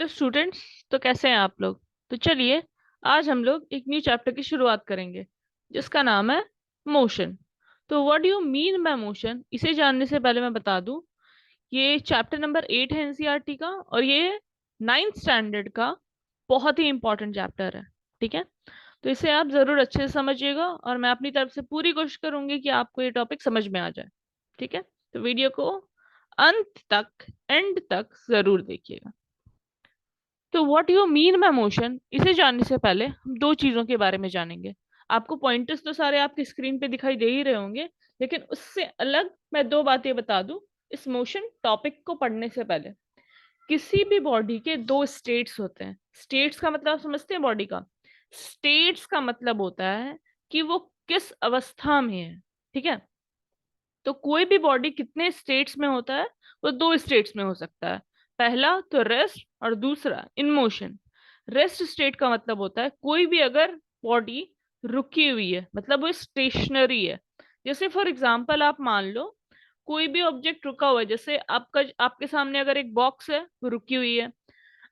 Hello students. तो कैसे हैं आप लोग? तो चलिए, आज हम लोग एक न्यू चैप्टर की शुरुआत करेंगे जिसका नाम है मोशन। तो what do you mean by motion, इसे जानने से पहले मैं बता दूं, ये चैप्टर नंबर 8 है एनसीईआरटी का, और ये 9th स्टैंडर्ड का बहुत ही इंपॉर्टेंट चैप्टर है। ठीक है, तो इसे आप जरूर अच्छे से समझिएगा और मैं अपनी तरफ से पूरी कोशिश करूंगी कि आपको ये टॉपिक समझ में आ जाए। ठीक है, तो वीडियो को अंत तक, एंड तक जरूर देखिएगा। तो what you mean by motion, इसे जानने से पहले हम दो चीजों के बारे में जानेंगे। आपको पॉइंटर्स तो सारे आपकी स्क्रीन पे दिखाई दे ही रहे होंगे, लेकिन उससे अलग मैं दो बातें बता दूं इस मोशन टॉपिक को पढ़ने से पहले। किसी भी बॉडी के दो स्टेट्स होते हैं। स्टेट्स का मतलब आप समझते हैं बॉडी का? स्टेट्स का मतलब होता है कि वो किस अवस्था में है। ठीक है, तो कोई भी बॉडी कितने स्टेट्स में होता है? वो दो स्टेट्स में हो सकता है। पहला तो रेस्ट, और दूसरा इन मोशन। रेस्ट स्टेट का मतलब होता है कोई भी अगर बॉडी रुकी हुई है, मतलब वो स्टेशनरी है। जैसे फॉर एग्जांपल आप मान लो कोई भी ऑब्जेक्ट रुका हुआ है, जैसे आपके सामने अगर एक बॉक्स है वो रुकी हुई है।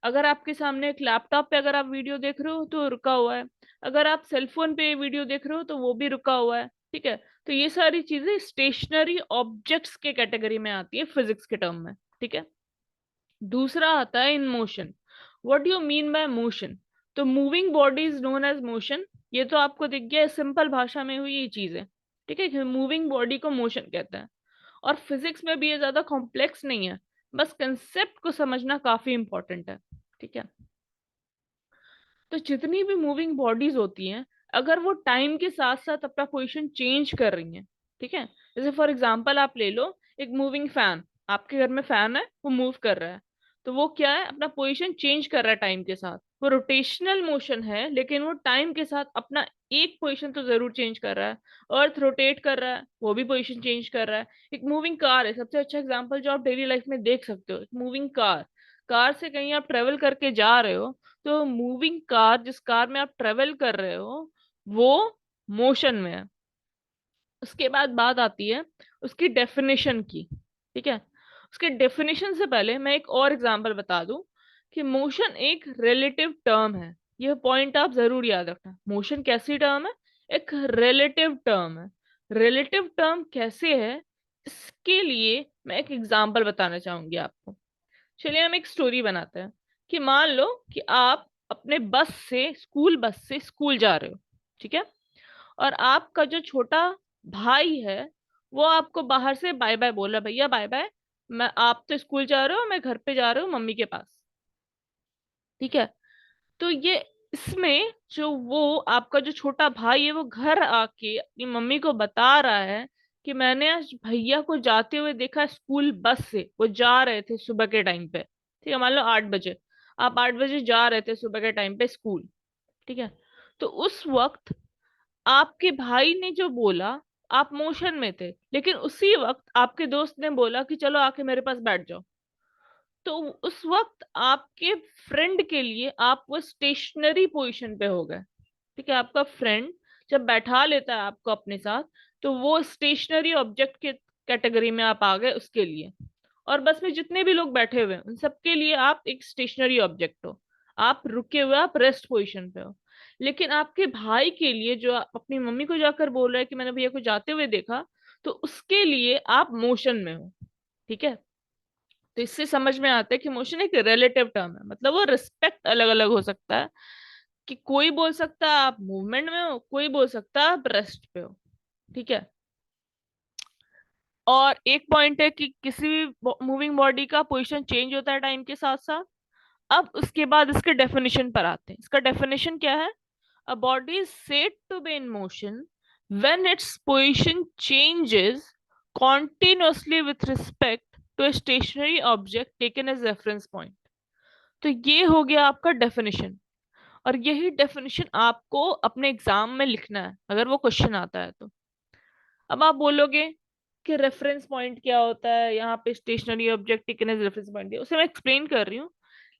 अगर आपके सामने एक लैपटॉप पे अगर आप वीडियो देख रहे हो तो रुका हुआ है। अगर आप सेलफोन पे वीडियो देख रहे हो तो वो भी रुका हुआ है। ठीक है, तो ये सारी चीजें स्टेशनरी ऑब्जेक्ट्स के कैटेगरी में आती है फिजिक्स के टर्म में। ठीक है, दूसरा आता है in motion. What you mean by motion? तो moving body is known as motion. ये तो आपको दिख गया, सिंपल भाषा में हुई ये चीज है। ठीक है, मूविंग बॉडी को मोशन कहते हैं। और फिजिक्स में भी ये ज्यादा कॉम्प्लेक्स नहीं है, बस कंसेप्ट को समझना काफी इंपॉर्टेंट है। ठीक है, तो जितनी भी मूविंग बॉडीज होती हैं, अगर वो टाइम के साथ साथ अपना पोजीशन चेंज कर रही हैं। ठीक है, जैसे फॉर एग्जांपल आप ले लो एक मूविंग फैन। आपके घर में फैन है, वो मूव कर रहा है, तो वो क्या है, अपना पोजीशन चेंज कर रहा है टाइम के साथ। वो रोटेशनल मोशन है, लेकिन वो टाइम के साथ अपना एक पोजीशन तो जरूर चेंज कर रहा है। अर्थ रोटेट कर रहा है, वो भी पोजीशन चेंज कर रहा है। एक मूविंग कार है सबसे अच्छा एग्जांपल जो आप डेली लाइफ में देख सकते हो, एक मूविंग कार। कार से कहीं आप ट्रेवल करके जा रहे हो, तो मूविंग कार, जिस कार में आप ट्रेवल कर रहे हो, वो मोशन में है। उसके बाद बात आती है उसकी डेफिनेशन की। ठीक है, उसके डेफिनेशन से पहले मैं एक और एग्जांपल बता दूं कि मोशन एक रिलेटिव टर्म है। यह पॉइंट आप जरूर याद रखना, मोशन कैसी टर्म है? एक रिलेटिव टर्म है। रिलेटिव टर्म कैसे है, इसके लिए मैं एक एग्जांपल बताना चाहूंगी आपको। चलिए हम एक स्टोरी बनाते हैं कि मान लो कि आप अपने बस से स्कूल जा रहे हो। ठीक है, और आपका जो छोटा भाई है वो आपको बाहर से बाय बाय बोला, भैया बाय बाय, मैं आप तो स्कूल जा रहे हो, मैं घर पे जा रहा हूँ मम्मी के पास। ठीक है, तो ये इसमें जो वो आपका जो छोटा भाई है वो घर आके अपनी मम्मी को बता रहा है कि मैंने आज भैया को जाते हुए देखा स्कूल बस से, वो जा रहे थे सुबह के टाइम पे। ठीक है, मान लो 8 बजे, आप 8 बजे जा रहे थे सुबह के टाइम पे स्कूल। ठीक है, तो उस वक्त आपके भाई ने जो बोला, आप मोशन में थे, लेकिन उसी वक्त आपके दोस्त ने बोला कि चलो आके मेरे पास बैठ जाओ। तो उस वक्त आपके फ्रेंड के लिए आप वो स्टेशनरी पोजीशन पे हो गए। ठीक है, आपका फ्रेंड जब बैठा लेता है आपको अपने साथ, तो वो स्टेशनरी ऑब्जेक्ट के कैटेगरी में आप आ गए उसके लिए। और बस में जितने भी लोग बैठे हुए हैं उन सबके लिए आप एक स्टेशनरी ऑब्जेक्ट हो। आप रुके हुए, आप रेस्ट पोजीशन पे हो। लेकिन आपके भाई के लिए, जो अपनी मम्मी को जाकर बोल रहा है कि मैंने भैया को जाते हुए देखा, तो उसके लिए आप मोशन में हो। ठीक है, तो इससे समझ में आता है कि मोशन एक रिलेटिव टर्म है, मतलब वो रिस्पेक्ट अलग अलग हो सकता है। कि कोई बोल सकता है आप मूवमेंट में हो, कोई बोल सकता है आप रेस्ट पे हो। ठीक है, और एक पॉइंट है कि किसी भी मूविंग बॉडी का पोजीशन चेंज होता है टाइम के साथ साथ। अब उसके बाद इसके डेफिनेशन पर आते हैं। इसका डेफिनेशन क्या है? A body is said to be in motion when its position changes continuously with respect to a stationary object taken as reference point। तो ये हो गया आपका डेफिनेशन, और यही डेफिनेशन आपको अपने एग्जाम में लिखना है अगर वो क्वेश्चन आता है तो। अब आप बोलोगे कि रेफरेंस पॉइंट क्या होता है, यहाँ पे stationary object taken as reference point दिया, उसे मैं एक्सप्लेन कर रही हूँ।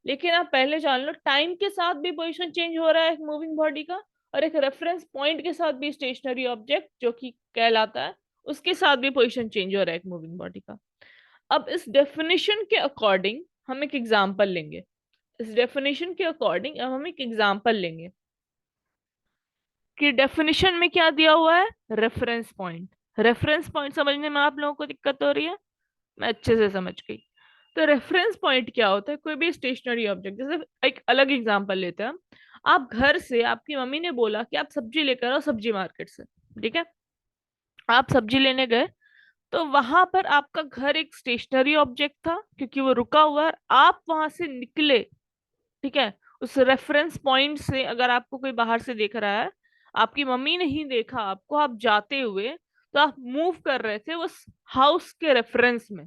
लेकिन आप पहले जान लो टाइम के साथ भी पोजीशन चेंज हो रहा है एक मूविंग बॉडी का, और एक रेफरेंस पॉइंट के साथ भी स्टेशनरी ऑब्जेक्ट जो कि कहलाता है, उसके साथ भी पोजीशन चेंज हो रहा है एक मूविंग बॉडी का। अब इस डेफिनेशन के अकॉर्डिंग हम एक एग्जांपल लेंगे। इस डेफिनेशन के अकॉर्डिंग अब हम एक एग्जांपल लेंगे कि डेफिनेशन में क्या दिया हुआ है, रेफरेंस पॉइंट। रेफरेंस पॉइंट समझने में आप लोगों को दिक्कत हो रही है? मैं अच्छे से समझ गई। तो रेफरेंस पॉइंट क्या होता है, कोई भी स्टेशनरी ऑब्जेक्ट। जैसे एक अलग एग्जांपल लेते हैं हम। आप घर से, आपकी मम्मी ने बोला कि आप सब्जी लेकर आओ सब्जी मार्केट से, ठीक है। आप सब्जी लेने गए, तो वहां पर आपका घर एक स्टेशनरी ऑब्जेक्ट था क्योंकि वो रुका हुआ है, आप वहां से निकले, ठीक है। उस रेफरेंस पॉइंट से अगर आपको कोई बाहर से देख रहा है, आपकी मम्मी ने ही देखा आपको, आप जाते हुए, तो आप मूव कर रहे थे उस हाउस के रेफरेंस में,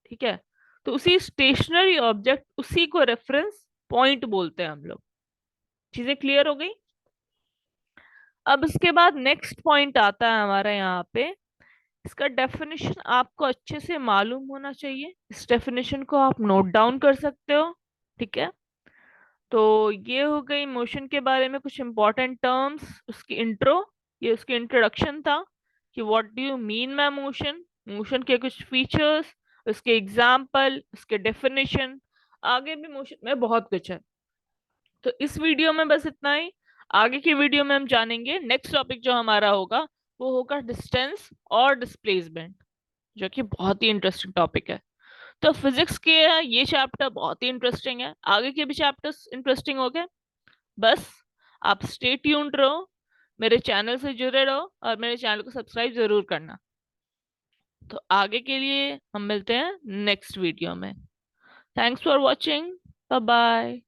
ठीक है। तो उसी स्टेशनरी ऑब्जेक्ट, उसी को रेफरेंस पॉइंट बोलते हैं हम लोग। चीजें क्लियर हो गई? अब इसके बाद नेक्स्ट पॉइंट आता है हमारा यहाँ पे। इसका डेफिनेशन आपको अच्छे से मालूम होना चाहिए, इस डेफिनेशन को आप नोट डाउन कर सकते हो, ठीक है। तो ये हो गई मोशन के बारे में कुछ इंपॉर्टेंट टर्म्स, उसकी इंट्रो, ये उसकी इंट्रोडक्शन था कि what do you mean by motion, motion के कुछ फीचर्स, उसके एग्जाम्पल, उसके डेफिनेशन। आगे भी मोशन में बहुत कुछ है। तो इस वीडियो में बस इतना ही। आगे की वीडियो में हम जानेंगे नेक्स्ट टॉपिक जो हमारा होगा, वो होगा डिस्टेंस और डिस्प्लेसमेंट, जो कि बहुत ही इंटरेस्टिंग टॉपिक है। तो फिजिक्स के ये चैप्टर बहुत ही इंटरेस्टिंग है, आगे के भी चैप्टर्स इंटरेस्टिंग हो गए। बस आप स्टे ट्यून्ड रहो, मेरे चैनल से जुड़े रहो और मेरे चैनल को सब्सक्राइब जरूर करना। तो आगे के लिए हम मिलते हैं नेक्स्ट वीडियो में। Thanks for watching. Bye bye.